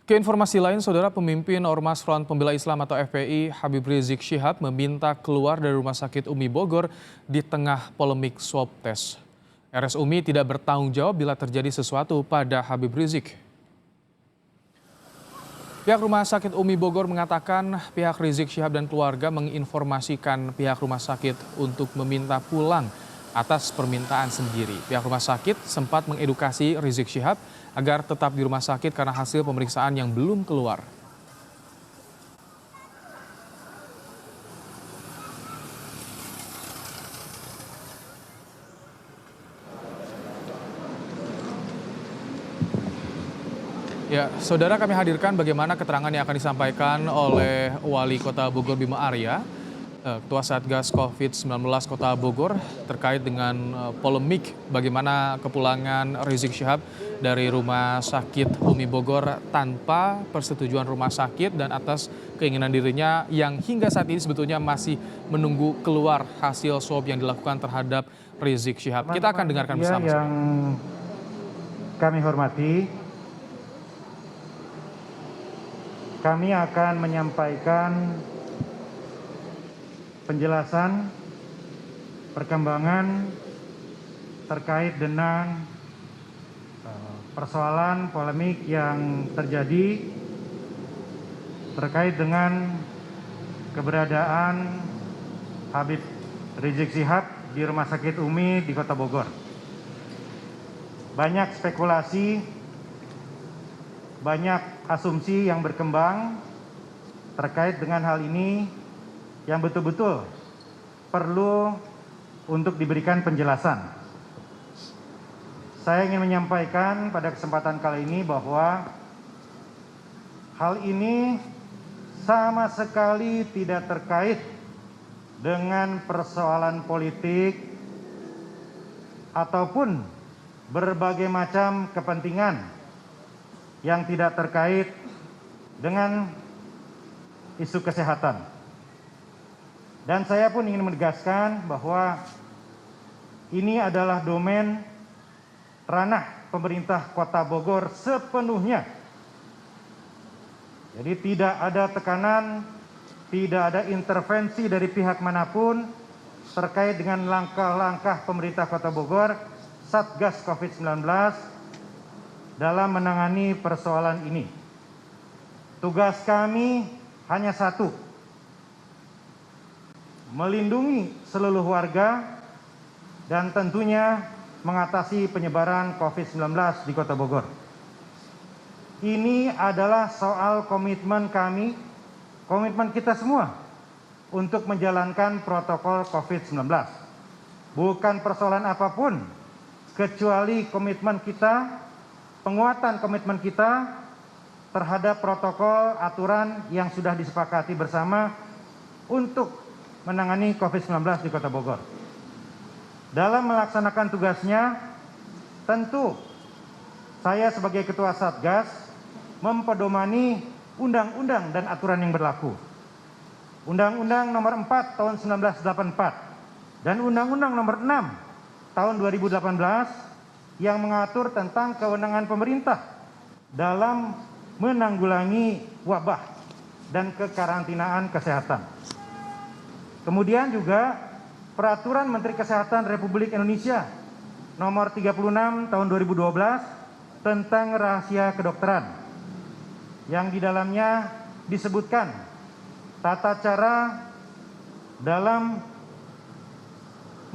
Keinformasi lain, Saudara, pemimpin Ormas Front Pembela Islam atau FPI Habib Rizik Syihab meminta keluar dari Rumah Sakit Umi Bogor di tengah polemik swab test. RS Umi tidak bertanggung jawab bila terjadi sesuatu pada Habib Rizik. Pihak Rumah Sakit Umi Bogor mengatakan pihak Rizik Syihab dan keluarga menginformasikan pihak rumah sakit untuk meminta pulang atas permintaan sendiri. Pihak rumah sakit sempat mengedukasi Rizik Syihab agar tetap di rumah sakit karena hasil pemeriksaan yang belum keluar. Ya, Saudara, kami hadirkan bagaimana keterangan yang akan disampaikan oleh Wali Kota Bogor Bima Arya, Ketua Satgas COVID-19 Kota Bogor terkait dengan polemik bagaimana kepulangan Rizik Syihab dari Rumah Sakit Umi Bogor tanpa persetujuan rumah sakit dan atas keinginan dirinya yang hingga saat ini sebetulnya masih menunggu keluar hasil swab yang dilakukan terhadap Rizik Syihab. Kita akan dengarkan bersama. Yang kami hormati, kami akan menyampaikan penjelasan perkembangan terkait dengan persoalan polemik yang terjadi terkait dengan keberadaan Habib Rizik Syihab di Rumah Sakit Umi di Kota Bogor. Banyak spekulasi, banyak asumsi yang berkembang terkait dengan hal ini yang betul-betul perlu untuk diberikan penjelasan. Saya ingin menyampaikan pada kesempatan kali ini bahwa hal ini sama sekali tidak terkait dengan persoalan politik ataupun berbagai macam kepentingan yang tidak terkait dengan isu kesehatan. Dan saya pun ingin menegaskan bahwa ini adalah domain ranah pemerintah Kota Bogor sepenuhnya. Jadi tidak ada tekanan, tidak ada intervensi dari pihak manapun terkait dengan langkah-langkah pemerintah Kota Bogor, Satgas COVID-19 dalam menangani persoalan ini. Tugas kami hanya satu, melindungi seluruh warga dan tentunya mengatasi penyebaran COVID-19 di Kota Bogor. Ini adalah soal komitmen kami, komitmen kita semua untuk menjalankan protokol COVID-19. Bukan persoalan apapun, kecuali komitmen kita, penguatan komitmen kita terhadap protokol aturan yang sudah disepakati bersama untuk menangani COVID-19 di Kota Bogor. Dalam melaksanakan tugasnya, tentu saya sebagai Ketua Satgas mempedomani undang-undang dan aturan yang berlaku. Undang-Undang Nomor 4 Tahun 1984 dan Undang-Undang Nomor 6 Tahun 2018 yang mengatur tentang kewenangan pemerintah dalam menanggulangi wabah dan kekarantinaan kesehatan. Kemudian juga Peraturan Menteri Kesehatan Republik Indonesia Nomor 36 Tahun 2012 tentang rahasia kedokteran, yang di dalamnya disebutkan tata cara dalam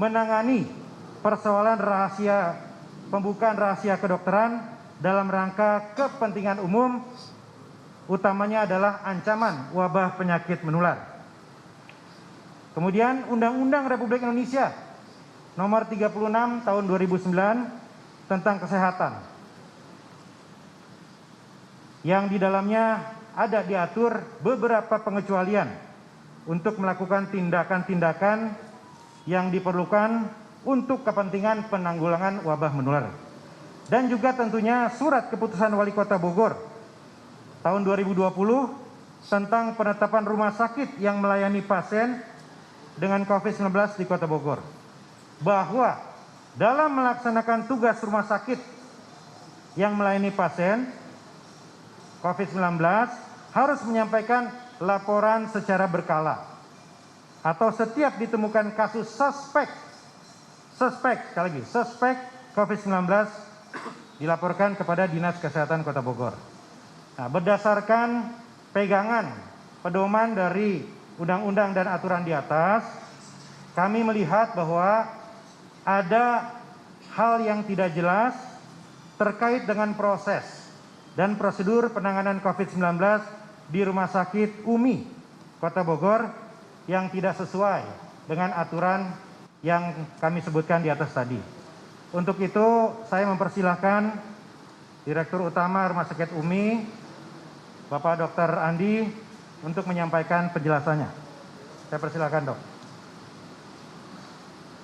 menangani persoalan rahasia, pembukaan rahasia kedokteran dalam rangka kepentingan umum, utamanya adalah ancaman wabah penyakit menular. Kemudian Undang-Undang Republik Indonesia Nomor 36 Tahun 2009 tentang kesehatan, yang di dalamnya ada diatur beberapa pengecualian untuk melakukan tindakan-tindakan yang diperlukan untuk kepentingan penanggulangan wabah menular. Dan juga tentunya Surat Keputusan Wali Kota Bogor tahun 2020 tentang penetapan rumah sakit yang melayani pasien dengan COVID-19 di Kota Bogor, bahwa dalam melaksanakan tugas rumah sakit yang melayani pasien, COVID-19 harus menyampaikan laporan secara berkala atau setiap ditemukan kasus suspek COVID-19 dilaporkan kepada Dinas Kesehatan Kota Bogor. Nah, berdasarkan pegangan pedoman dari undang-undang dan aturan di atas, kami melihat bahwa ada hal yang tidak jelas terkait dengan proses dan prosedur penanganan COVID-19 di Rumah Sakit UMI Kota Bogor yang tidak sesuai dengan aturan yang kami sebutkan di atas tadi. Untuk itu, saya mempersilahkan Direktur Utama Rumah Sakit UMI, Bapak Dr. Andi, untuk menyampaikan penjelasannya. Saya persilahkan, Dok.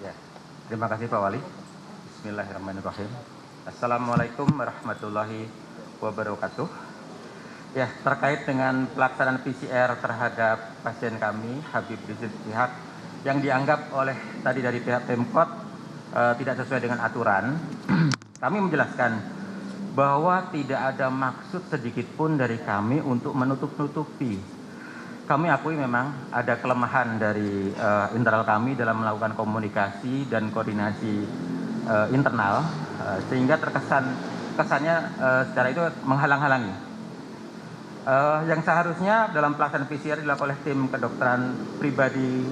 Ya, terima kasih Pak Wali. Bismillahirrahmanirrahim. Assalamualaikum warahmatullahi wabarakatuh. Ya, terkait dengan pelaksanaan PCR terhadap pasien kami, Habib Rizik Syihab, yang dianggap oleh tadi dari pihak Pemkot tidak sesuai dengan aturan, kami menjelaskan bahwa tidak ada maksud sedikit pun dari kami untuk menutup-nutupi. Kami akui memang ada kelemahan dari internal kami dalam melakukan komunikasi dan koordinasi internal, sehingga kesannya secara itu menghalang-halangi. Yang seharusnya dalam pelaksanaan PCR dilakukan oleh tim kedokteran pribadi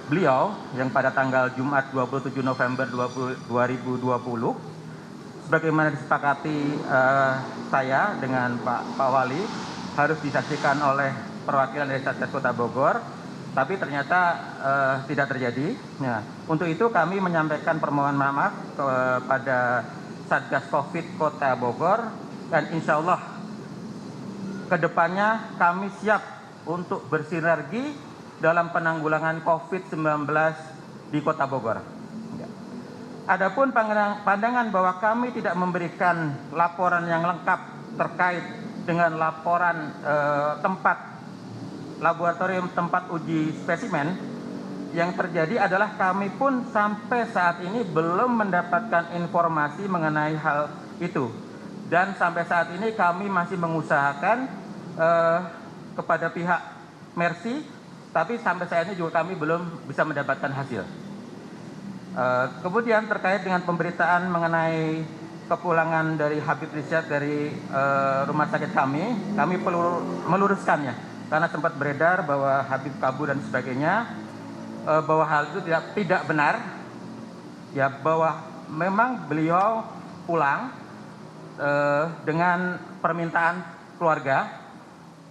beliau yang pada tanggal Jumat 27 November 2020, sebagaimana disepakati saya dengan Pak Wali, harus disaksikan oleh perwakilan dari Satgas Kota Bogor, tapi ternyata tidak terjadi. Nah, untuk itu kami menyampaikan permohonan maaf kepada Satgas COVID Kota Bogor, dan insya Allah kedepannya kami siap untuk bersinergi dalam penanggulangan COVID-19 di Kota Bogor. Adapun pandangan bahwa kami tidak memberikan laporan yang lengkap terkait dengan laporan tempat laboratorium tempat uji spesimen, yang terjadi adalah kami pun sampai saat ini belum mendapatkan informasi mengenai hal itu, dan sampai saat ini kami masih mengusahakan kepada pihak Mercy, tapi sampai saat ini juga kami belum bisa mendapatkan hasil. Kemudian terkait dengan pemberitaan mengenai kepulangan dari Habib Rizik dari rumah sakit kami perlu meluruskannya, karena sempat beredar bahwa Habib kabur dan sebagainya, bahwa hal itu tidak benar, ya, bahwa memang beliau pulang dengan permintaan keluarga,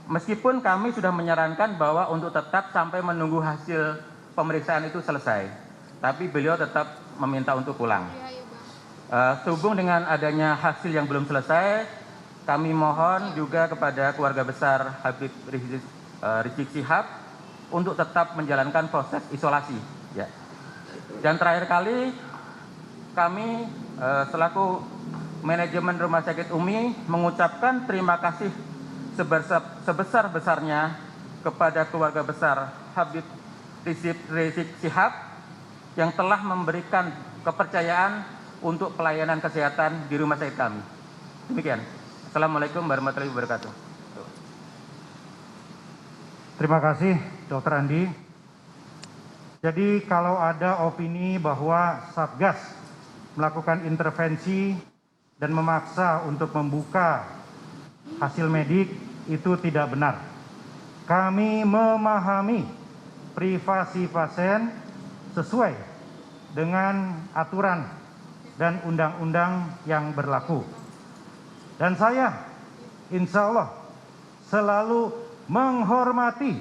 meskipun kami sudah menyarankan bahwa untuk tetap sampai menunggu hasil pemeriksaan itu selesai. Tapi beliau tetap meminta untuk pulang. Sehubung dengan adanya hasil yang belum selesai, kami mohon juga kepada keluarga besar Habib Rizik Syihab untuk tetap menjalankan proses isolasi. Ya. Dan terakhir kali, kami selaku manajemen Rumah Sakit UMI mengucapkan terima kasih sebesar-besarnya kepada keluarga besar Habib Rizik Syihab yang telah memberikan kepercayaan untuk pelayanan kesehatan di rumah sakit kami. Demikian. Assalamualaikum warahmatullahi wabarakatuh. Terima kasih, Dr. Andi. Jadi kalau ada opini bahwa Satgas melakukan intervensi dan memaksa untuk membuka hasil medik, itu tidak benar. Kami memahami privasi pasien sesuai dengan aturan dan undang-undang yang berlaku. Dan saya insya Allah selalu menghormati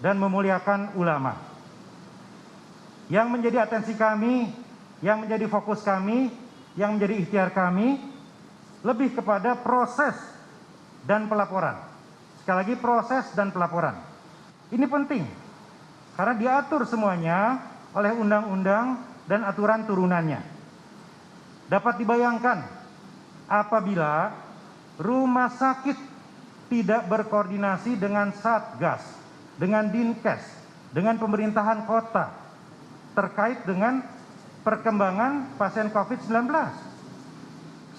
dan memuliakan ulama. Yang menjadi atensi kami, yang menjadi fokus kami, yang menjadi ikhtiar kami, lebih kepada proses dan pelaporan. Sekali lagi, proses dan pelaporan. Ini penting, karena diatur semuanya oleh undang-undang dan aturan turunannya. Dapat dibayangkan apabila rumah sakit tidak berkoordinasi dengan Satgas, dengan Dinkes, dengan pemerintahan kota terkait dengan perkembangan pasien COVID-19.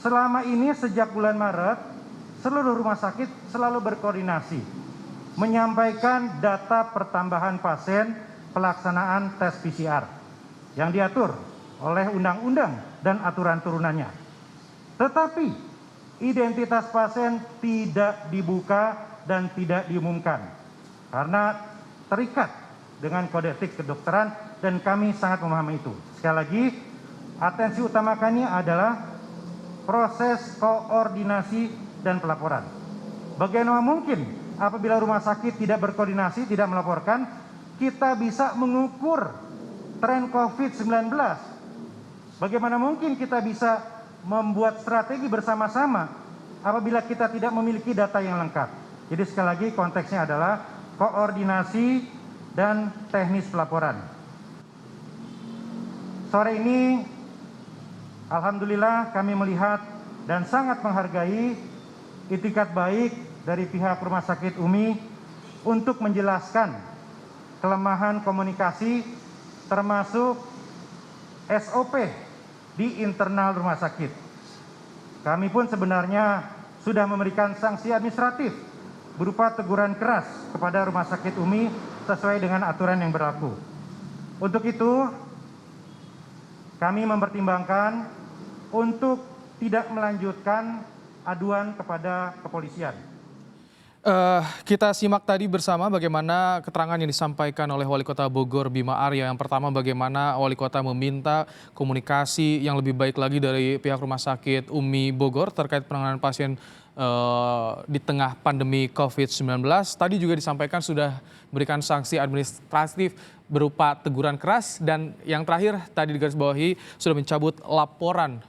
Selama ini sejak bulan Maret seluruh rumah sakit selalu berkoordinasi menyampaikan data pertambahan pasien pelaksanaan tes PCR yang diatur oleh undang-undang dan aturan turunannya. Tetapi identitas pasien tidak dibuka dan tidak diumumkan karena terikat dengan kode etik kedokteran dan kami sangat memahami itu. Sekali lagi, atensi utama kami adalah proses koordinasi dan pelaporan. Bagaimana mungkin apabila rumah sakit tidak berkoordinasi, tidak melaporkan, kita bisa mengukur tren COVID-19. Bagaimana mungkin kita bisa membuat strategi bersama-sama apabila kita tidak memiliki data yang lengkap. Jadi sekali lagi konteksnya adalah koordinasi dan teknis pelaporan. Sore ini alhamdulillah kami melihat dan sangat menghargai itikat baik dari pihak Rumah Sakit UMI untuk menjelaskan kelemahan komunikasi termasuk SOP di internal rumah sakit. Kami pun sebenarnya sudah memberikan sanksi administratif berupa teguran keras kepada Rumah Sakit UMI sesuai dengan aturan yang berlaku. Untuk itu, kami mempertimbangkan untuk tidak melanjutkan aduan kepada kepolisian. Kita simak tadi bersama bagaimana keterangan yang disampaikan oleh Wali Kota Bogor Bima Arya. Yang pertama bagaimana Wali Kota meminta komunikasi yang lebih baik lagi dari pihak Rumah Sakit UMI Bogor terkait penanganan pasien di tengah pandemi COVID-19. Tadi juga disampaikan sudah memberikan sanksi administratif berupa teguran keras dan yang terakhir tadi digarisbawahi sudah mencabut laporan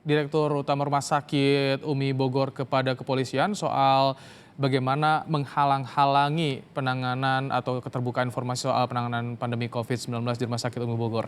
Direktur Utama Rumah Sakit UMI Bogor kepada kepolisian soal bagaimana menghalang-halangi penanganan atau keterbukaan informasi soal penanganan pandemi COVID-19 di Rumah Sakit UMI Bogor.